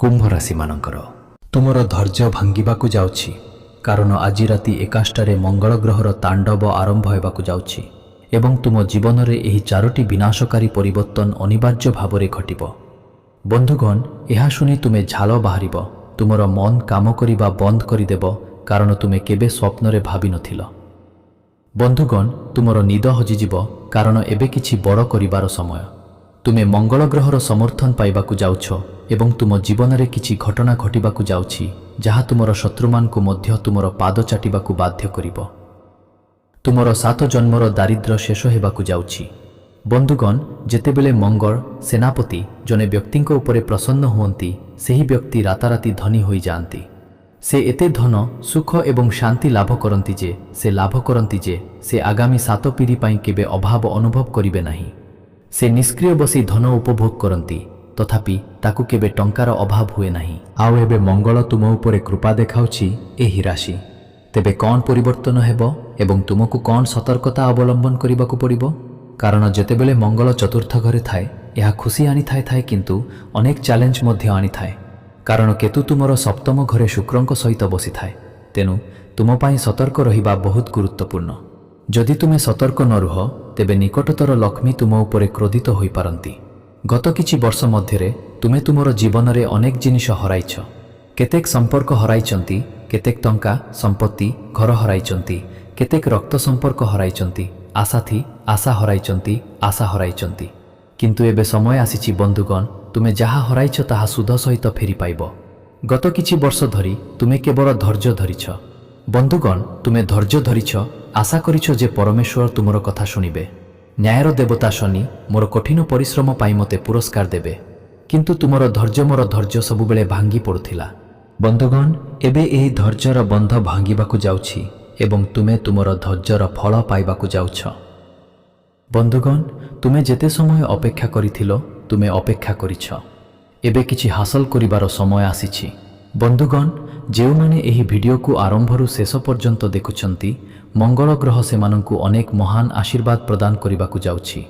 कुंभ राशि मानकर तुमर धैर्य भांगिबाकु जाउछि कारण आज राति 11टारे मंगल ग्रहर तांडव आरंभ हेबाकु जाउछि एवं तुम जीवन में एही चारोटी विनाशकारी परिवर्तन अनिवार्य भावरे घटिब। बंधुगण यह शुणी तुमे झाल बाहरिब, तुमर मन काम करिबा बंद करिदेब कारण तुमे केबे स्वप्न रे भाबि नथिल। बंधुगण तुमर निद हजिजिब कारण एबे किछि बड़ करिबार समय। तुमे मंगल ग्रहर समर्थन पाइबाकु जाउछ एवं तुम जीवन में किछि घटना घटिबाकु जाउछि जहा तुमर शत्रुमानकु मध्य तुमर पाद चाटिबाकु बाध्य करिब। तुमर 7 जन्मर दारिद्र्य शेष हेबाकु जाउछि। बंधुगण जेतेबेले मंगल सेनापति जने व्यक्तिंक उपरे प्रसन्न हुअंती सेही व्यक्ति राताराति धनी होई जाआंती। से एते धन सुख एवं शांति लाभ करती जे से आगामी 7 पीढ़ी पाई केबे अभाव अनुभव करिबे नाही। से निष्क्रिय बसी धन उपभोग करती तथापि ताकु केबे टंकार अभाव हुए नाही। आउ एबे मंगल तुम उपरे कृपा देखाउछि एही राशि। तेबे कौन परिवर्तन हेबो एवं तुमको कौन सतर्कता अवलंबन करिबाकु पड़िबो? कारण जेतेबेले मंगल चतुर्थ घरे थाए यह खुशी आनी थाए किंतु अनेक चैलेंज मध्य आनी थाए। कारण केतु तुमर सप्तम घरे शुक्रंक सहित बसी थाए। तेनु तुम पाई सतर्क रहिबा बहुत गुरुत्वपूर्ण। जदि तुमे सतर्क न रुह तेबे निकटतर लक्ष्मी तुम उपरे क्रोधित होई पारंती। गत किछि वर्ष मध्यरे तुमे तुमर जीवन रे अनेक जिनिष हराइछ। केतेक संपर्क हराइचंती, केतेक टंका संपत्ति घर हराइचंती, केतेक रक्त संपर्क हराइचंती, आशा हराइचंती। किंतु एबे समय आसीछि बंधुगण, तुमे जहा हराइछ ताहा सुध सहित फेरी पाइब। गत किछि वर्ष धरी तुमे केवल धैर्य धरिछ। बंधुगण तुमे धैर्य धरिछ, आशा करिछ जे परमेश्वर तुमर कथा शुणिबे। न्यायर देवता शनि मोर कठिन परिश्रम पाई मते पुरस्कार देबे। किंतु तुमर धैर्य मोर धैर्य सबुबेले भांगी पड़ुथिला। बंधुगण एबे एही धैर्यर बंध भांगिबाकु जाउछि एवं तुमे तुमर धैर्यर फल पाइबाकु जाउछ। बंधुगण तुमे जेते समय अपेक्षा करिथिलो तुमे अपेक्षा करिछ। एबे किछि हासिल करिबार समय आसीछि। बंधुगण जेउ माने एही वीडियो को आरंभरू शेष पर्यंत देखुछंती मंगल ग्रह सेमानंकु अनेक महान आशीर्वाद प्रदान करिबाकु जाउछि।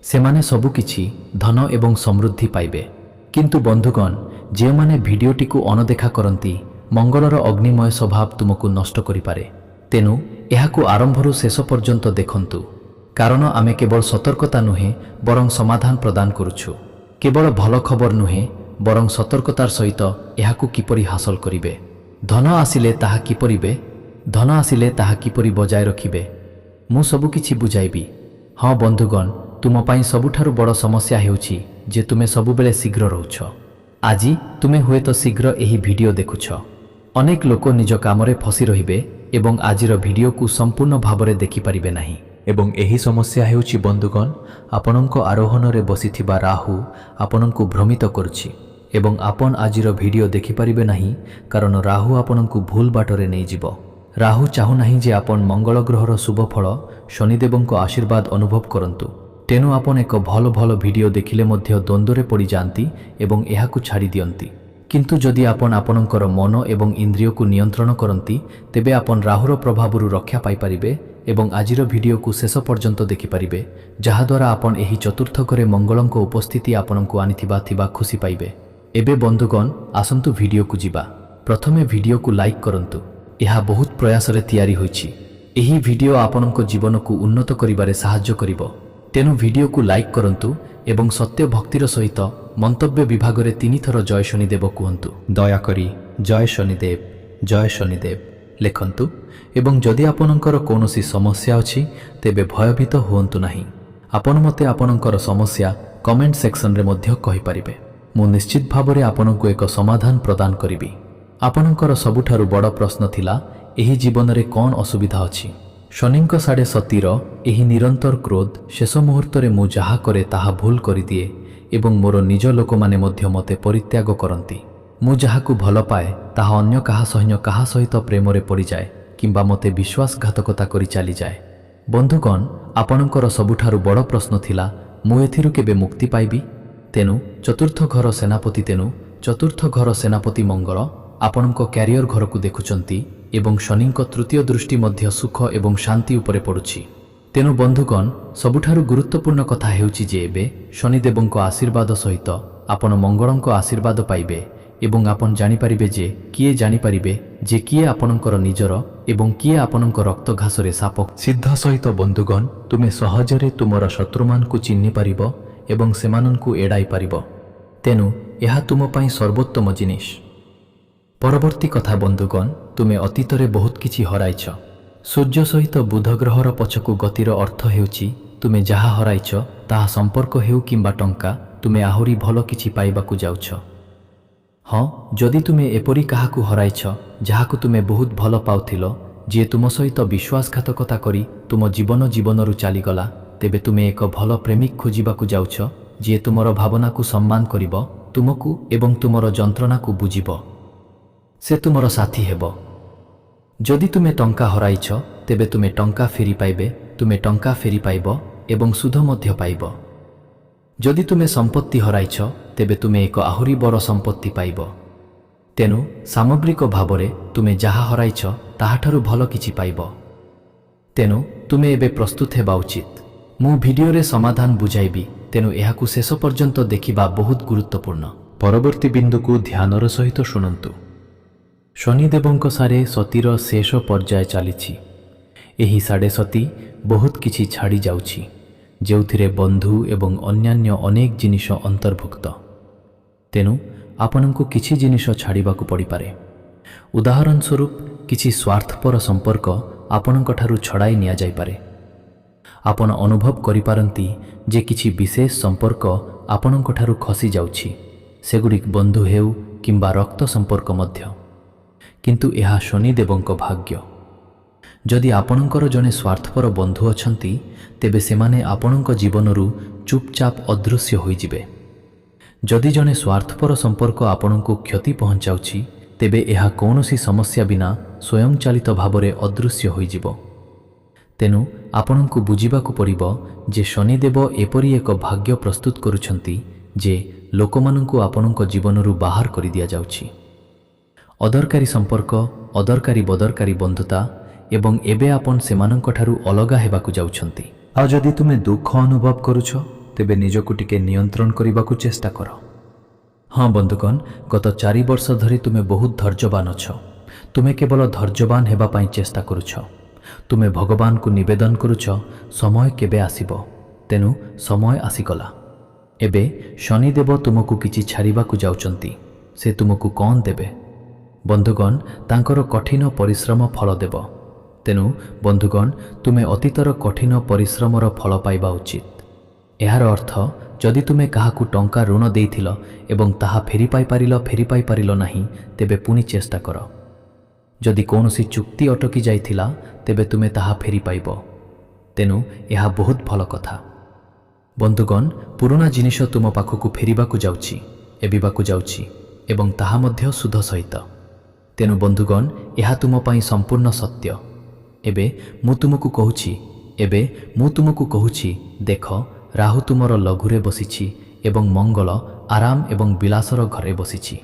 सेमाने सबु किछि धन एवं समृद्धि पाइबे। किंतु बंधुगण जेउ माने वीडियोटी को अनदेखा करंती मंगलर अग्निमय स्वभाव तुमको नष्ट करिपारे। तेनु एहाकु आरंभरू शेष पर्यंत देखंतु कारण आमे केवल सतर्कता नुहे बरं समाधान प्रदान करुछु। केवल भल खबर नुहे बरं सतर्कतार सहित एहाकु किपरि हासिल करिबे। धन आसिले ताहा किपरि बजाय रखिबे मु सबु किछि बुझाइबी। हाँ बंधुगण तुम पाई सबुठारु बड़ समस्या हेउछि जे तुमे सबुबेले शीघ्र रहुछ। आजि तुमे हुएत शीघ्र एही वीडियो देखुछ। अनेक लोक निज कामरे फसी रहिबे एवं आजिर वीडियो को संपूर्ण भावरे देखि पारिबे नाही। एवं एही समस्या हेउछि बंधुगण आपणको आरोहण रे बसिथिबा राहु आपणको भ्रमित करुछि एवं आपण आजिर वीडियो देखि पारिबे नाही कारण राहु आपणको भूल बाटरे नै जिवो। राहु चाहू नाही जे आपण मंगल ग्रहर शुभ फल शनिदेवंको आशीर्वाद अनुभव करंतु। तेनु आपण एक भल भल वीडियो देखिले मध्य द्वंद्वरे पड़ी जांती एवं एहाकु छाड़ी दियंती। किंतु जदि आपण आपणकर मन एवं इंद्रिय को नियंत्रण करंती तेबे आपण राहुर प्रभावरु रक्षा पाई परिबे एवं आजिर वीडियो को शेष पर्यंत देखि परिबे जहा द्वारा आपण एही चतुर्थ घरे मंगलंको उपस्थिति आपणको आनिथिबा खुशी पाइबे। एबे बंधुगण आसंतु वीडियो को जिबा। प्रथमे वीडियो को लाइक करंतु। यह बहुत प्रयास रे तैयारी होइछि। एही वीडियो आपणको जीवन को उन्नत करिबारे सहाय्य करिवो। तेनु वीडियो को लाइक करंतु एवं सत्य भक्तिर सहित मंतव्य विभाग रे 3 थर जय शनिदेव कहंतु। दयाकरी जय शनिदेव लेखंतु एवं जदि आपणकर कोनोसी समस्या अछि तेबे भयभीत हुअंतु नाही। आपण मते आपणकर समस्या कमेंट सेक्शन रे मध्य कहि परिबे। मु निश्चित भावरे आपणको एक समाधान प्रदान करिबी। आपणकर सबुठारु बड़ प्रश्न थिला एही जीवन रे कोन असुविधा अछि। शनिंक साढ़े सतीर एही निरंतर क्रोध शेष मुहूर्त रे मु जाहा करे ताहा भूल करि दिए एवं मोर निज लोक माने मध्य मते परित्याग करंती। मु जाहाकु भल पाए ताहा अन्य काहा सहित प्रेम रे पड़ी जाए किंबा मते विश्वासघातकता करि चली जाए। बंधुगण आपणकर सबुठारु बड़ प्रश्न थिला मु एथिरु केबे मुक्ति पाइबी। तेनु चतुर्थ घर सेनापति मंगल आपणको क्यारियर घर को देखुचंती एवं शनिंक तृतीय दृष्टि मध्य सुख एवं शांति उपरे पड़ुछि। तेनु बंधुगण सबुठारु गुरुत्वपूर्ण कथा हेउछि जे एबे शनिदेवंको आशीर्वाद सहित आपण मंगलंको आशीर्वाद पाइबे ଏବଂ ଆପଣ ଜାଣିପାରିବେ ଯେ କିଏ ଜାଣିପାରିବେ ଯେ କିଏ ଆପଣଙ୍କର ନିଜର ଏବଂ କିଏ ଆପଣଙ୍କ ରକ୍ତ ଘାସରେ ସାପ। ସିଦ୍ଧ ସହିତ ବନ୍ଧୁଗଣ, ତୁମେ ସହଜରେ ତୁମର ଶତ୍ରୁମାନଙ୍କୁ ଚିହ୍ନି ପାରିବ ଏବଂ ସେମାନଙ୍କୁ ଏଡ଼ାଇ ପାରିବ। ତେଣୁ ଏହା ତୁମ ପାଇଁ ସର୍ବୋତ୍ତମ ଜିନିଷ। ପରବର୍ତ୍ତୀ କଥା ବନ୍ଧୁଗଣ, ତୁମେ ଅତୀତରେ ବହୁତ କିଛି ହରାଇଛ। ସୂର୍ଯ୍ୟ ସହିତ ବୁଧ ଗ୍ରହର ପଛକୁ ଗତିର ଅର୍ଥ ହେଉଛି ତୁମେ ଯାହା ହରାଇଛ ତାହା ସମ୍ପର୍କ ହେଉ କିମ୍ବା ଟଙ୍କା, ତୁମେ ଆହୁରି ଭଲ କିଛି ପାଇବାକୁ ଯାଉଛ। ହଁ, ଯଦି ତୁମେ ଏପରି କାହାକୁ ହରାଇଛ ଯାହାକୁ ତୁମେ ବହୁତ ଭଲ ପାଉଥିଲ, ଯିଏ ତୁମ ସହିତ ବିଶ୍ୱାସଘାତକତା କରି ତୁମ ଜୀବନରୁ ଚାଲିଗଲା, ତେବେ ତୁମେ ଏକ ଭଲ ପ୍ରେମିକ ଖୋଜିବାକୁ ଯାଉଛ ଯିଏ ତୁମର ଭାବନାକୁ ସମ୍ମାନ କରିବ, ତୁମକୁ ଏବଂ ତୁମର ଯନ୍ତ୍ରଣାକୁ ବୁଝିବ। ସେ ତୁମର ସାଥୀ ହେବ। ଯଦି ତୁମେ ଟଙ୍କା ହରାଇଛ, ତେବେ ତୁମେ ଟଙ୍କା ଫେରି ପାଇବେ, ତୁମେ ଟଙ୍କା ଫେରି ପାଇବ ଏବଂ ସୁଧ ମଧ୍ୟ ପାଇବ। ଯଦି ତୁମେ ସମ୍ପତ୍ତି ହରାଇଛ, ତେବେ ତୁମେ ଏକ ଆହୁରି ବଡ଼ ସମ୍ପତ୍ତି ପାଇବ। ତେଣୁ ସାମଗ୍ରିକ ଭାବରେ ତୁମେ ଯାହା ହରାଇଛ ତାହାଠାରୁ ଭଲ କିଛି ପାଇବ। ତେଣୁ ତୁମେ ଏବେ ପ୍ରସ୍ତୁତ ହେବା ଉଚିତ। ମୁଁ ଭିଡ଼ିଓରେ ସମାଧାନ ବୁଝାଇବି, ତେଣୁ ଏହାକୁ ଶେଷ ପର୍ଯ୍ୟନ୍ତ ଦେଖିବା ବହୁତ ଗୁରୁତ୍ୱପୂର୍ଣ୍ଣ। ପରବର୍ତ୍ତୀ ବିନ୍ଦୁକୁ ଧ୍ୟାନର ସହିତ ଶୁଣନ୍ତୁ। ଶନିଦେବଙ୍କ ସାଡ଼େ ସତୀର ଶେଷ ପର୍ଯ୍ୟାୟ ଚାଲିଛି। ଏହି ସାଡ଼େ ସତୀ ବହୁତ କିଛି ଛାଡ଼ି ଯାଉଛି, ଯେଉଁଥିରେ ବନ୍ଧୁ ଏବଂ ଅନ୍ୟାନ୍ୟ ଅନେକ ଜିନିଷ ଅନ୍ତର୍ଭୁକ୍ତ। ତେଣୁ ଆପଣଙ୍କୁ କିଛି ଜିନିଷ ଛାଡ଼ିବାକୁ ପଡ଼ିପାରେ। ଉଦାହରଣ ସ୍ୱରୂପ, କିଛି ସ୍ୱାର୍ଥପର ସମ୍ପର୍କ ଆପଣଙ୍କଠାରୁ ଛଡ଼ାଇ ନିଆଯାଇପାରେ। ଆପଣ ଅନୁଭବ କରିପାରନ୍ତି ଯେ କିଛି ବିଶେଷ ସମ୍ପର୍କ ଆପଣଙ୍କଠାରୁ ଖସି ଯାଉଛି, ସେଗୁଡ଼ିକ ବନ୍ଧୁ ହେଉ କିମ୍ବା ରକ୍ତ ସମ୍ପର୍କ ମଧ୍ୟ। କିନ୍ତୁ ଏହା ଶନିଦେବଙ୍କ ଭାଗ୍ୟ। ଯଦି ଆପଣଙ୍କର ଜଣେ ସ୍ୱାର୍ଥପର ବନ୍ଧୁ ଅଛନ୍ତି, ତେବେ ସେମାନେ ଆପଣଙ୍କ ଜୀବନରୁ ଚୁପଚାପ ଅଦୃଶ୍ୟ ହୋଇଯିବେ। ଯଦି ଜଣେ ସ୍ୱାର୍ଥପର ସମ୍ପର୍କ ଆପଣଙ୍କୁ କ୍ଷତି ପହଞ୍ଚାଉଛି, ତେବେ ଏହା କୌଣସି ସମସ୍ୟା ବିନା ସ୍ୱୟଂଚାଳିତ ଭାବରେ ଅଦୃଶ୍ୟ ହୋଇଯିବ। ତେଣୁ ଆପଣଙ୍କୁ ବୁଝିବାକୁ ପଡ଼ିବ ଯେ ଶନିଦେବ ଏପରି ଏକ ଭାଗ୍ୟ ପ୍ରସ୍ତୁତ କରୁଛନ୍ତି ଯେ ଲୋକମାନଙ୍କୁ ଆପଣଙ୍କ ଜୀବନରୁ ବାହାର କରିଦିଆଯାଉଛି। ଅଦରକାରୀ ସମ୍ପର୍କ, ଅଦରକାରୀ ବଦରକାରୀ ବନ୍ଧୁତା, ଏବଂ ଏବେ ଆପଣ ସେମାନଙ୍କଠାରୁ ଅଲଗା ହେବାକୁ ଯାଉଛନ୍ତି। ଆଉ ଯଦି ତୁମେ ଦୁଃଖ ଅନୁଭବ କରୁଛ, ତେବେ ନିଜକୁ ଟିକେ ନିୟନ୍ତ୍ରଣ କରିବାକୁ ଚେଷ୍ଟା କର। ହଁ ବନ୍ଧୁଗଣ, ଗତ 4 ବର୍ଷ ଧରି ତୁମେ ବହୁତ ଧୈର୍ଯ୍ୟବାନ ଅଛ। ତୁମେ କେବଳ ଧୈର୍ଯ୍ୟବାନ ହେବା ପାଇଁ ଚେଷ୍ଟା କରୁଛ। ତୁମେ ଭଗବାନଙ୍କୁ ନିବେଦନ କରୁଛ, ସମୟ କେବେ ଆସିବ। ତେଣୁ ସମୟ ଆସିଗଲା। ଏବେ ଶନିଦେବ ତୁମକୁ କିଛି ଛାଡ଼ିବାକୁ ଯାଉଛନ୍ତି। ସେ ତୁମକୁ କ'ଣ ଦେବେ? ବନ୍ଧୁଗଣ, ତାଙ୍କର କଠିନ ପରିଶ୍ରମ ଫଳ ଦେବ। ତେଣୁ ବନ୍ଧୁଗଣ, ତୁମେ ଅତୀତର କଠିନ ପରିଶ୍ରମର ଫଳ ପାଇବା ଉଚିତ। ଏହାର ଅର୍ଥ, ଯଦି ତୁମେ କାହାକୁ ଟଙ୍କା ଋଣ ଦେଇଥିଲ ଏବଂ ତାହା ଫେରି ପାଇପାରିଲ ନାହିଁ, ତେବେ ପୁଣି ଚେଷ୍ଟା କର। ଯଦି କୌଣସି ଚୁକ୍ତି ଅଟକି ଯାଇଥିଲା, ତେବେ ତୁମେ ତାହା ଫେରି ପାଇବ। ତେଣୁ ଏହା ବହୁତ ଭଲ କଥା। ବନ୍ଧୁଗଣ, ପୁରୁଣା ଜିନିଷ ତୁମ ପାଖକୁ ଫେରିବାକୁ ଯାଉଛି, ଏବିବାକୁ ଯାଉଛି, ଏବଂ ତାହା ମଧ୍ୟ ସୁଧ ସହିତ। ତେଣୁ ବନ୍ଧୁଗଣ, ଏହା ତୁମ ପାଇଁ ସମ୍ପୂର୍ଣ୍ଣ ସତ୍ୟ। ଏବେ ମୁଁ ତୁମକୁ କହୁଛି, ଦେଖ, ରାହୁ ତୁମର ଲଘୁରେ ବସିଛି ଏବଂ ମଙ୍ଗଳ ଆରାମ ଏବଂ ବିଳାସର ଘରେ ବସିଛି।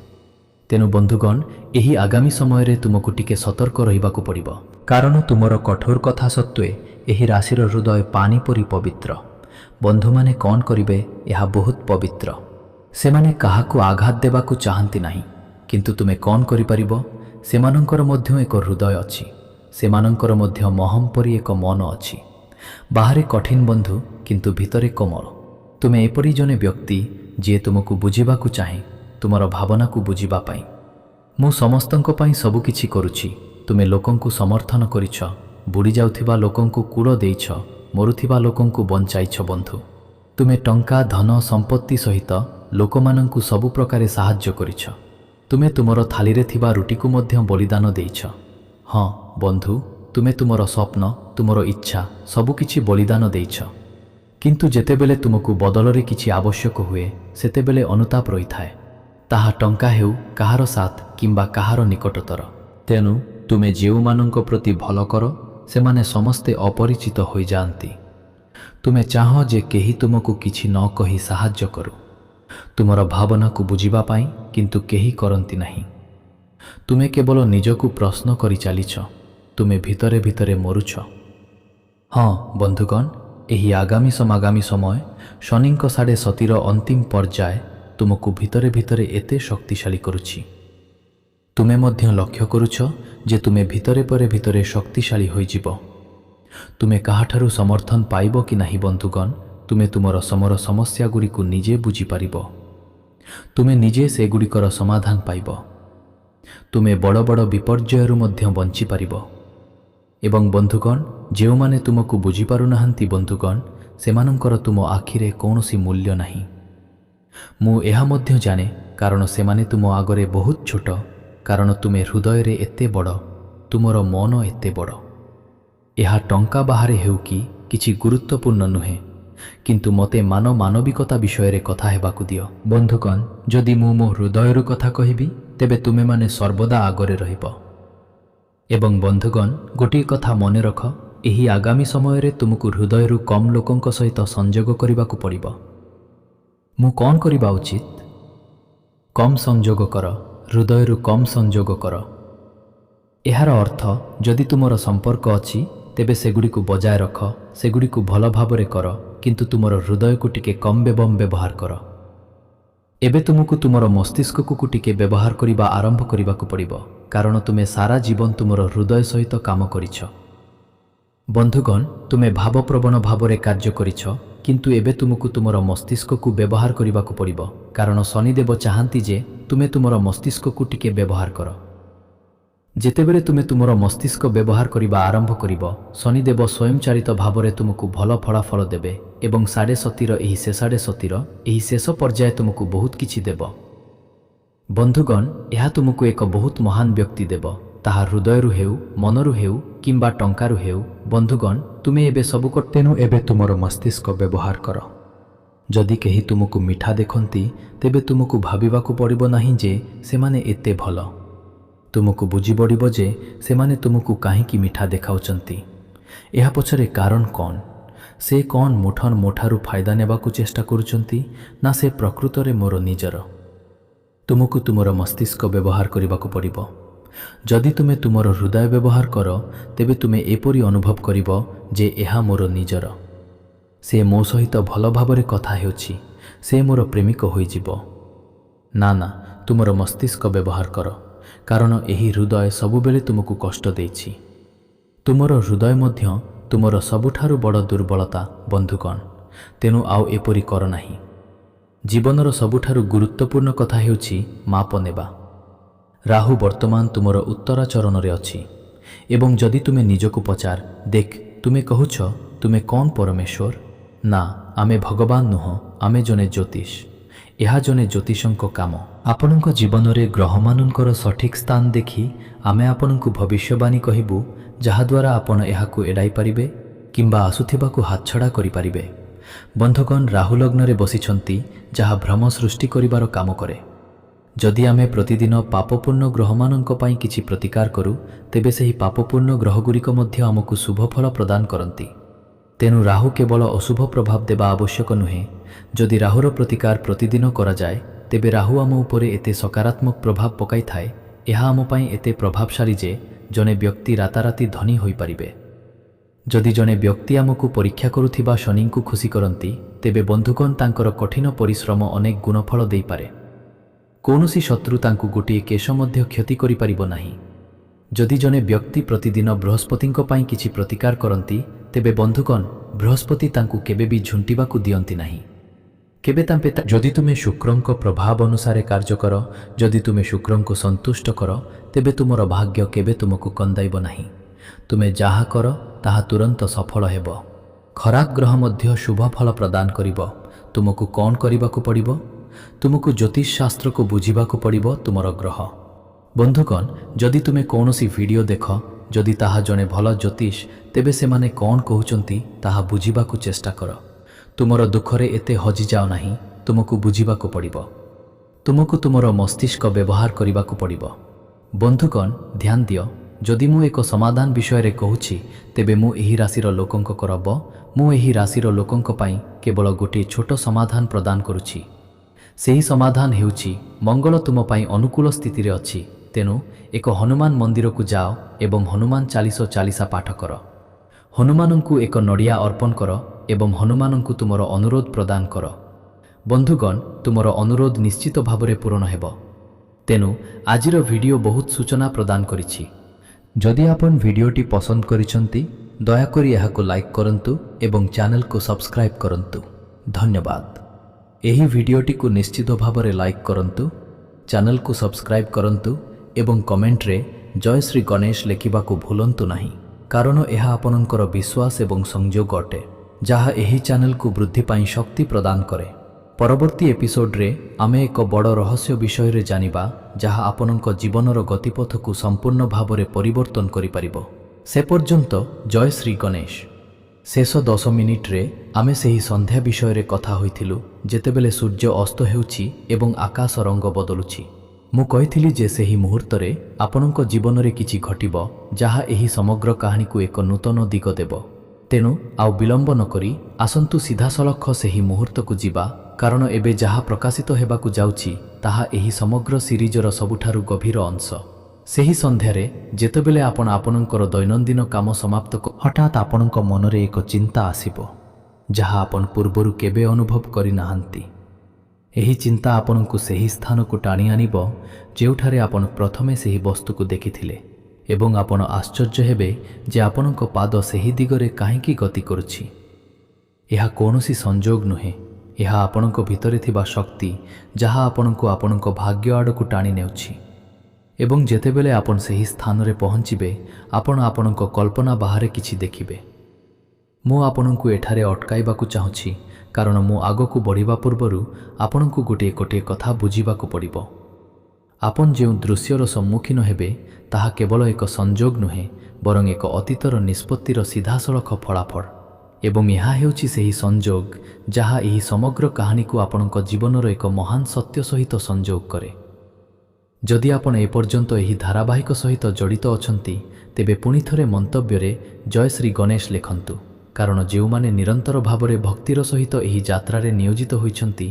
ତେଣୁ ବନ୍ଧୁଗଣ, ଏହି ଆଗାମୀ ସମୟରେ ତୁମକୁ ଟିକେ ସତର୍କ ରହିବାକୁ ପଡ଼ିବ, କାରଣ ତୁମର କଠୋର କଥା ସତ୍ତ୍ୱେ ଏହି ରାଶିର ହୃଦୟ ପାଣି ପରି ପବିତ୍ର। ବନ୍ଧୁମାନେ କ'ଣ କରିବେ, ଏହା ବହୁତ ପବିତ୍ର। ସେମାନେ କାହାକୁ ଆଘାତ ଦେବାକୁ ଚାହାନ୍ତି ନାହିଁ। କିନ୍ତୁ ତୁମେ କ'ଣ କରିପାରିବ? ସେମାନଙ୍କର ମଧ୍ୟ ଏକ ହୃଦୟ ଅଛି। ସେମାନଙ୍କର ମଧ୍ୟ ମହମ ପରି ଏକ ମନ ଅଛି। ବାହାରେ କଠିନ ବନ୍ଧୁ, କିନ୍ତୁ ଭିତରେ କୋମଳ। ତୁମେ ଏପରି ଜଣେ ବ୍ୟକ୍ତି ଯିଏ ତୁମକୁ ବୁଝିବାକୁ ଚାହେଁ, ତୁମର ଭାବନାକୁ ବୁଝିବା ପାଇଁ। ମୁଁ ସମସ୍ତଙ୍କ ପାଇଁ ସବୁକିଛି କରୁଛି। ତୁମେ ଲୋକଙ୍କୁ ସମର୍ଥନ କରିଛ, ବୁଡ଼ି ଯାଉଥିବା ଲୋକଙ୍କୁ କୂଳ ଦେଇଛ, ମରୁଥିବା ଲୋକଙ୍କୁ ବଞ୍ଚାଇଛ। ବନ୍ଧୁ, ତୁମେ ଟଙ୍କା, ଧନ, ସମ୍ପତ୍ତି ସହିତ ଲୋକମାନଙ୍କୁ ସବୁ ପ୍ରକାରେ ସାହାଯ୍ୟ କରିଛ। ତୁମେ ତୁମର ଥାଳିରେ ଥିବା ରୁଟିକୁ ମଧ୍ୟ ବଳିଦାନ ଦେଇଛ। ହଁ ବନ୍ଧୁ, ତୁମେ ତୁମର ସ୍ୱପ୍ନ, ତୁମର ଇଚ୍ଛା ସବୁକିଛି ବଳିଦାନ ଦେଇଛ। କିନ୍ତୁ ଯେତେବେଳେ ତୁମକୁ ବଦଳରେ କିଛି ଆବଶ୍ୟକ ହୁଏ, ସେତେବେଳେ ଅନୁତାପ ରହିଥାଏ। ତାହା ଟଙ୍କା ହେଉ, କାହାର ସାଥ କିମ୍ବା କାହାର ନିକଟତର। ତେଣୁ ତୁମେ ଯେଉଁମାନଙ୍କ ପ୍ରତି ଭଲ କର, ସେମାନେ ସମସ୍ତେ ଅପରିଚିତ ହୋଇଯାଆନ୍ତି। ତୁମେ ଚାହଁ ଯେ କେହି ତୁମକୁ କିଛି ନ କହି ସାହାଯ୍ୟ କରୁ, ତୁମର ଭାବନାକୁ ବୁଝିବା ପାଇଁ, କିନ୍ତୁ କେହି କରନ୍ତି ନାହିଁ। ତୁମେ କେବଳ ନିଜକୁ ପ୍ରଶ୍ନ କରି ଚାଲିଛ, ତୁମେ ଭିତରେ ଭିତରେ ମରୁଛ। ହଁ ବନ୍ଧୁଗଣ, ଏହି ଆଗାମୀ ସମୟ ଶନିଙ୍କ ସାଡ଼େ ସତୀର ଅନ୍ତିମ ପର୍ଯ୍ୟାୟ ତୁମକୁ ଭିତରେ ଭିତରେ ଏତେ ଶକ୍ତିଶାଳୀ କରୁଛି। ତୁମେ ମଧ୍ୟ ଲକ୍ଷ୍ୟ କରୁଛ ଯେ ତୁମେ ଭିତରେ ପରେ ଭିତରେ ଶକ୍ତିଶାଳୀ ହୋଇଯିବ। ତୁମେ କାହାଠାରୁ ସମର୍ଥନ ପାଇବ କି ନାହିଁ ବନ୍ଧୁଗଣ, ତୁମେ ତୁମର ସମସ୍ୟାଗୁଡ଼ିକୁ ନିଜେ ବୁଝିପାରିବ। ତୁମେ ନିଜେ ସେଗୁଡ଼ିକର ସମାଧାନ ପାଇବ। ତୁମେ ବଡ଼ ବଡ଼ ବିପର୍ଯ୍ୟୟରୁ ମଧ୍ୟ ବଞ୍ଚିପାରିବ। ଏବଂ ବନ୍ଧୁଗଣ, ଯେଉଁମାନେ ତୁମକୁ ବୁଝିପାରୁନାହାନ୍ତି ବନ୍ଧୁଗଣ, ସେମାନଙ୍କର ତୁମ ଆଖିରେ କୌଣସି ମୂଲ୍ୟ ନାହିଁ। ମୁଁ ଏହା ମଧ୍ୟ ଜାଣେ, କାରଣ ସେମାନେ ତୁମ ଆଗରେ ବହୁତ ଛୋଟ, କାରଣ ତୁମେ ହୃଦୟରେ ଏତେ ବଡ଼, ତୁମର ମନ ଏତେ ବଡ଼। ଏହା ଟଙ୍କା ବାହାରେ ହେଉ କି କିଛି ଗୁରୁତ୍ୱପୂର୍ଣ୍ଣ ନୁହେଁ, କିନ୍ତୁ ମୋତେ ମାନବିକତା ବିଷୟରେ କଥା ହେବାକୁ ଦିଅ। ବନ୍ଧୁଗଣ, ଯଦି ମୁଁ ମୋ ହୃଦୟରୁ କଥା କହିବି, ତେବେ ତୁମେମାନେ ସର୍ବଦା ଆଗରେ ରହିବ। ଏବଂ ବନ୍ଧୁଗଣ, ଗୋଟିଏ କଥା ମନେ ରଖ, ଏହି ଆଗାମୀ ସମୟରେ ତୁମକୁ ହୃଦୟରୁ କମ୍ ଲୋକଙ୍କ ସହିତ ସଂଯୋଗ କରିବାକୁ ପଡ଼ିବ। ମୁଁ କ'ଣ କରିବା ଉଚିତ? କମ୍ ସଂଯୋଗ କର, ହୃଦୟରୁ କମ୍ ସଂଯୋଗ କର। ଏହାର ଅର୍ଥ, ଯଦି ତୁମର ସମ୍ପର୍କ ଅଛି, ତେବେ ସେଗୁଡ଼ିକୁ ବଜାୟ ରଖ, ସେଗୁଡ଼ିକୁ ଭଲ ଭାବରେ କର, କିନ୍ତୁ ତୁମର ହୃଦୟକୁ ଟିକେ କମ୍ ବ୍ୟବହାର କର। ଏବେ ତୁମକୁ ତୁମର ମସ୍ତିଷ୍କକୁ ଟିକେ ବ୍ୟବହାର କରିବା ଆରମ୍ଭ କରିବାକୁ ପଡ଼ିବ, କାରଣ ତୁମେ ସାରା ଜୀବନ ତୁମର ହୃଦୟ ସହିତ କାମ କରିଛ। ବନ୍ଧୁଗଣ, ତୁମେ ଭାବପ୍ରବଣ ଭାବରେ କାର୍ଯ୍ୟ କରିଛ, କିନ୍ତୁ ଏବେ ତୁମକୁ ତୁମର ମସ୍ତିଷ୍କକୁ ବ୍ୟବହାର କରିବାକୁ ପଡ଼ିବ, କାରଣ ଶନିଦେବ ଚାହାନ୍ତି ଯେ ତୁମେ ତୁମର ମସ୍ତିଷ୍କକୁ ଟିକେ ବ୍ୟବହାର କର। ଯେତେବେଳେ ତୁମେ ତୁମର ମସ୍ତିଷ୍କ ବ୍ୟବହାର କରିବା ଆରମ୍ଭ କରିବ, ଶନିଦେବ ସ୍ୱୟଂଚାଳିତ ଭାବରେ ତୁମକୁ ଭଲ ଫଳାଫଳ ଦେବେ ଏବଂ ଏହି ଶେଷ ପର୍ଯ୍ୟାୟ ତୁମକୁ ବହୁତ କିଛି ଦେବ। ବନ୍ଧୁଗଣ, ଏହା ତୁମକୁ ଏକ ବହୁତ ମହାନ ବ୍ୟକ୍ତି ଦେବ, ତାହା ହୃଦୟରୁ ହେଉ, ମନରୁ ହେଉ କିମ୍ବା ଟଙ୍କାରୁ ହେଉ। ବନ୍ଧୁଗଣ, ତୁମେ ଏବେ ସବୁ ତେଣୁ ଏବେ ତୁମର ମସ୍ତିଷ୍କ ବ୍ୟବହାର କର। ଯଦି କେହି ତୁମକୁ ମିଠା ଦେଖନ୍ତି, ତେବେ ତୁମକୁ ଭାବିବାକୁ ପଡ଼ିବ ନାହିଁ ଯେ ସେମାନେ ଏତେ ଭଲ। ତୁମକୁ ବୁଝିପଡ଼ିବ ଯେ ସେମାନେ ତୁମକୁ କାହିଁକି ମିଠା ଦେଖାଉଛନ୍ତି। ଏହା ପଛରେ କାରଣ କ'ଣ? ସେ କ'ଣ ମୋଠାରୁ ଫାଇଦା ନେବାକୁ ଚେଷ୍ଟା କରୁଛନ୍ତି, ନା ସେ ପ୍ରକୃତରେ ମୋର ନିଜର? ତୁମକୁ ତୁମର ମସ୍ତିଷ୍କ ବ୍ୟବହାର କରିବାକୁ ପଡ଼ିବ। ଯଦି ତୁମେ ତୁମର ହୃଦୟ ବ୍ୟବହାର କର, ତେବେ ତୁମେ ଏପରି ଅନୁଭବ କରିବ ଯେ ଏହା ମୋର ନିଜର। ସେ ମୋ ସହିତ ଭଲ ଭାବରେ କଥା ହେଉଛି, ସେ ମୋର ପ୍ରେମିକ ହୋଇଯିବ। ନା, ତୁମର ମସ୍ତିଷ୍କ ବ୍ୟବହାର କର, କାରଣ ଏହି ହୃଦୟ ସବୁବେଳେ ତୁମକୁ କଷ୍ଟ ଦେଇଛି। ତୁମର ହୃଦୟ ମଧ୍ୟ ତୁମର ସବୁଠାରୁ ବଡ଼ ଦୁର୍ବଳତା ବନ୍ଧୁଗଣ, ତେଣୁ ଆଉ ଏପରି କର ନାହିଁ। ଜୀବନର ସବୁଠାରୁ ଗୁରୁତ୍ୱପୂର୍ଣ୍ଣ କଥା ହେଉଛି ମାପ ନେବା। ରାହୁ ବର୍ତ୍ତମାନ ତୁମର ଉତ୍ତରାଚରଣରେ ଅଛି, ଏବଂ ଯଦି ତୁମେ ନିଜକୁ ପଚାର, ଦେଖ, ତୁମେ କହୁଛ ତୁମେ କ'ଣ ପରମେଶ୍ୱର? ନା, ଆମେ ଭଗବାନ ନୁହଁ, ଆମେ ଜଣେ ଜ୍ୟୋତିଷ। ଏହା ଜଣେ ଜ୍ୟୋତିଷଙ୍କ କାମ। ଆପଣଙ୍କ ଜୀବନରେ ଗ୍ରହମାନଙ୍କର ସଠିକ୍ ସ୍ଥାନ ଦେଖି ଆମେ ଆପଣଙ୍କୁ ଭବିଷ୍ୟବାଣୀ କହିବୁ, ଯାହାଦ୍ୱାରା ଆପଣ ଏହାକୁ ଏଡ଼ାଇ ପାରିବେ କିମ୍ବା ଆସୁଥିବାକୁ ହାତଛଡ଼ା କରିପାରିବେ। ବନ୍ଧୁଗଣ, ରାହୁ ଲଗ୍ନରେ ବସିଛନ୍ତି, ଯାହା ଭ୍ରମ ସୃଷ୍ଟି କରିବାର କାମ କରେ। ଯଦି ଆମେ ପ୍ରତିଦିନ ପାପପୂର୍ଣ୍ଣ ଗ୍ରହମାନଙ୍କ ପାଇଁ କିଛି ପ୍ରତିକାର କରୁ, ତେବେ ସେହି ପାପପୂର୍ଣ୍ଣ ଗ୍ରହଗୁଡ଼ିକ ମଧ୍ୟ ଆମକୁ ଶୁଭ ଫଳ ପ୍ରଦାନ କରନ୍ତି। ତେଣୁ ରାହୁ କେବଳ ଅଶୁଭ ପ୍ରଭାବ ଦେବା ଆବଶ୍ୟକ ନୁହେଁ। ଯଦି ରାହୁର ପ୍ରତିକାର ପ୍ରତିଦିନ କରାଯାଏ, ତେବେ ରାହୁ ଆମ ଉପରେ ଏତେ ସକାରାତ୍ମକ ପ୍ରଭାବ ପକାଇଥାଏ, ଏହା ଆମ ପାଇଁ ଏତେ ପ୍ରଭାବଶାଳୀ ଯେ ଜଣେ ବ୍ୟକ୍ତି ରାତାରାତି ଧନୀ ହୋଇପାରିବେ। ଯଦି ଜଣେ ବ୍ୟକ୍ତି ଆମକୁ ପରୀକ୍ଷା କରୁଥିବା ଶନିଙ୍କୁ ଖୁସି କରନ୍ତି, ତେବେ ବନ୍ଧୁଗଣ, ତାଙ୍କର କଠିନ ପରିଶ୍ରମ ଅନେକ ଗୁଣଫଳ ଦେଇପାରେ। କୌଣସି ଶତ୍ରୁ ତାଙ୍କୁ ଗୋଟିଏ କେଶ ମଧ୍ୟ କ୍ଷତି କରିପାରିବ ନାହିଁ। ଯଦି ଜଣେ ବ୍ୟକ୍ତି ପ୍ରତିଦିନ ବୃହସ୍ପତିଙ୍କ ପାଇଁ କିଛି ପ୍ରତିକାର କରନ୍ତି, ତେବେ ବନ୍ଧୁଗଣ, ବୃହସ୍ପତି ତାଙ୍କୁ କେବେ ବି ଝୁଣ୍ଟିବାକୁ ଦିଅନ୍ତି ନାହିଁ। ଯଦି ତୁମେ ଶୁକ୍ରଙ୍କ ପ୍ରଭାବ ଅନୁସାରେ କାର୍ଯ୍ୟ କର, ଯଦି ତୁମେ ଶୁକ୍ରଙ୍କୁ ସନ୍ତୁଷ୍ଟ କର, ତେବେ ତୁମର ଭାଗ୍ୟ କେବେ ତୁମକୁ କନ୍ଦାଇବ ନାହିଁ। ତୁମେ ଯାହା କର ତାହା ତୁରନ୍ତ ସଫଳ ହେବ। ଖରାପ ଗ୍ରହ ମଧ୍ୟ ଶୁଭ ଫଳ ପ୍ରଦାନ କରିବ। ତୁମକୁ କ'ଣ କରିବାକୁ ପଡ଼ିବ? ତୁମକୁ ଜ୍ୟୋତିଷ ଶାସ୍ତ୍ରକୁ ବୁଝିବାକୁ ପଡ଼ିବ ତୁମର ଗ୍ରହ। ବନ୍ଧୁଗଣ, ଯଦି ତୁମେ କୌଣସି ଭିଡ଼ିଓ ଦେଖ, ଯଦି ତାହା ଜଣେ ଭଲ ଜ୍ୟୋତିଷ, ତେବେ ସେମାନେ କ'ଣ କହୁଛନ୍ତି ତାହା ବୁଝିବାକୁ ଚେଷ୍ଟା କର। ତୁମର ଦୁଃଖରେ ଏତେ ହଜିଯାଅ ନାହିଁ, ତୁମକୁ ବୁଝିବାକୁ ପଡ଼ିବ। ତୁମକୁ ତୁମର ମସ୍ତିଷ୍କ ବ୍ୟବହାର କରିବାକୁ ପଡ଼ିବ। ବନ୍ଧୁଗଣ, ଧ୍ୟାନ ଦିଅ, ଯଦି ମୁଁ ଏକ ସମାଧାନ ବିଷୟରେ କହୁଛି, ତେବେ ମୁଁ ଏହି ରାଶିର ଲୋକଙ୍କ ପାଇଁ କେବଳ ଗୋଟିଏ ଛୋଟ ସମାଧାନ ପ୍ରଦାନ କରୁଛି। ସେହି ସମାଧାନ ହେଉଛି ମଙ୍ଗଳ ତୁମ ପାଇଁ ଅନୁକୂଳ ସ୍ଥିତିରେ ଅଛି। ତେଣୁ ଏକ ହନୁମାନ ମନ୍ଦିରକୁ ଯାଅ ଏବଂ ହନୁମାନ ଚାଳିଶା ପାଠ କର। ହନୁମାନଙ୍କୁ ଏକ ନଡ଼ିଆ ଅର୍ପଣ କର ଏବଂ ହନୁମାନଙ୍କୁ ତୁମର ଅନୁରୋଧ ପ୍ରଦାନ କର। ବନ୍ଧୁଗଣ, ତୁମର ଅନୁରୋଧ ନିଶ୍ଚିତ ଭାବରେ ପୂରଣ ହେବ। ତେଣୁ ଆଜିର ଭିଡ଼ିଓ ବହୁତ ସୂଚନା ପ୍ରଦାନ କରିଛି। ଯଦି ଆପଣ ଭିଡ଼ିଓଟି ପସନ୍ଦ କରିଛନ୍ତି, ଦୟାକରି ଏହାକୁ ଲାଇକ୍ କରନ୍ତୁ ଏବଂ ଚ୍ୟାନେଲକୁ ସବସ୍କ୍ରାଇବ୍ କରନ୍ତୁ। ଧନ୍ୟବାଦ। ଏହି ଭିଡ଼ିଓଟିକୁ ନିଶ୍ଚିତ ଭାବରେ ଲାଇକ୍ କରନ୍ତୁ, ଚ୍ୟାନେଲକୁ ସବସ୍କ୍ରାଇବ୍ କରନ୍ତୁ ଏବଂ କମେଣ୍ଟରେ ଜୟ ଶ୍ରୀ ଗଣେଶ ଲେଖିବାକୁ ଭୁଲନ୍ତୁ ନାହିଁ, କାରଣ ଏହା ଆପଣଙ୍କର ବିଶ୍ୱାସ ଏବଂ ସଂଯୋଗ ଅଟେ, ଯାହା ଏହି ଚ୍ୟାନେଲକୁ ବୃଦ୍ଧି ପାଇଁ ଶକ୍ତି ପ୍ରଦାନ କରେ। ପରବର୍ତ୍ତୀ ଏପିସୋଡରେ ଆମେ ଏକ ବଡ଼ ରହସ୍ୟ ବିଷୟରେ ଜାଣିବା, ଯାହା ଆପଣଙ୍କ ଜୀବନର ଗତିପଥକୁ ସମ୍ପୂର୍ଣ୍ଣ ଭାବରେ ପରିବର୍ତ୍ତନ କରିପାରିବ। ସେ ପର୍ଯ୍ୟନ୍ତ ଜୟ ଶ୍ରୀ ଗଣେଶ। ଶେଷ 10 ମିନିଟରେ ଆମେ ସେହି ସନ୍ଧ୍ୟା ବିଷୟରେ କଥା ହୋଇଥିଲୁ, ଯେତେବେଳେ ସୂର୍ଯ୍ୟ ଅସ୍ତ ହେଉଛି ଏବଂ ଆକାଶ ରଙ୍ଗ ବଦଳୁଛି। ମୁଁ କହିଥିଲି ଯେ ସେହି ମୁହୂର୍ତ୍ତରେ ଆପଣଙ୍କ ଜୀବନରେ କିଛି ଘଟିବ, ଯାହା ଏହି ସମଗ୍ର କାହାଣୀକୁ ଏକ ନୂତନ ଦିଗ ଦେବ। ତେଣୁ ଆଉ ବିଳମ୍ବ ନକରି ଆସନ୍ତୁ ସିଧାସଳଖ ସେହି ମୁହୂର୍ତ୍ତକୁ ଯିବା, କାରଣ ଏବେ ଯାହା ପ୍ରକାଶିତ ହେବାକୁ ଯାଉଛି ତାହା ଏହି ସମଗ୍ର ସିରିଜର ସବୁଠାରୁ ଗଭୀର ଅଂଶ। ସେହି ସନ୍ଧ୍ୟାରେ ଯେତେବେଳେ ଆପଣ ଆପଣଙ୍କର ଦୈନନ୍ଦିନ କାମ ସମାପ୍ତ ହଠାତ୍ ଆପଣଙ୍କ ମନରେ ଏକ ଚିନ୍ତା ଆସିବ, ଯାହା ଆପଣ ପୂର୍ବରୁ କେବେ ଅନୁଭବ କରିନାହାନ୍ତି। ଏହି ଚିନ୍ତା ଆପଣଙ୍କୁ ସେହି ସ୍ଥାନକୁ ଟାଣି ଆଣିବ ଯେଉଁଠାରେ ଆପଣ ପ୍ରଥମେ ସେହି ବସ୍ତୁକୁ ଦେଖିଥିଲେ, ଏବଂ ଆପଣ ଆଶ୍ଚର୍ଯ୍ୟ ହେବେ ଯେ ଆପଣଙ୍କ ପାଦ ସେହି ଦିଗରେ କାହିଁକି ଗତି କରୁଛି। ଏହା କୌଣସି ସଂଯୋଗ ନୁହେଁ, ଏହା ଆପଣଙ୍କ ଭିତରେ ଥିବା ଶକ୍ତି, ଯାହା ଆପଣଙ୍କୁ ଆପଣଙ୍କ ଭାଗ୍ୟ ଆଡ଼କୁ ଟାଣି ନେଉଛି। ଏବଂ ଯେତେବେଳେ ଆପଣ ସେହି ସ୍ଥାନରେ ପହଞ୍ଚିବେ, ଆପଣ ଆପଣଙ୍କ କଳ୍ପନା ବାହାରେ କିଛି ଦେଖିବେ। ମୁଁ ଆପଣଙ୍କୁ ଏଠାରେ ଅଟକାଇବାକୁ ଚାହୁଁଛି, କାରଣ ମୁଁ ଆଗକୁ ବଢ଼ିବା ପୂର୍ବରୁ ଆପଣଙ୍କୁ ଗୋଟିଏ ଗୋଟିଏ କଥା ବୁଝିବାକୁ ପଡ଼ିବ। ଆପଣ ଯେଉଁ ଦୃଶ୍ୟର ସମ୍ମୁଖୀନ ହେବେ, ତାହା କେବଳ ଏକ ସଂଯୋଗ ନୁହେଁ, ବରଂ ଏକ ଅତୀତର ନିଷ୍ପତ୍ତିର ସିଧାସଳଖ ଫଳାଫଳ। ଏବଂ ଏହା ହେଉଛି ସେହି ସଂଯୋଗ, ଯାହା ଏହି ସମଗ୍ର କାହାଣୀକୁ ଆପଣଙ୍କ ଜୀବନର ଏକ ମହାନ ସତ୍ୟ ସହିତ ସଂଯୋଗ କରେ। ଯଦି ଆପଣ ଏପର୍ଯ୍ୟନ୍ତ ଏହି ଧାରାବାହିକ ସହିତ ଜଡ଼ିତ ଅଛନ୍ତି, ତେବେ ପୁଣି ଥରେ ମନ୍ତବ୍ୟରେ ଜୟ ଶ୍ରୀ ଗଣେଶ ଲେଖନ୍ତୁ, କାରଣ ଯେଉଁମାନେ ନିରନ୍ତର ଭାବରେ ଭକ୍ତିର ସହିତ ଏହି ଯାତ୍ରାରେ ନିୟୋଜିତ ହୋଇଛନ୍ତି,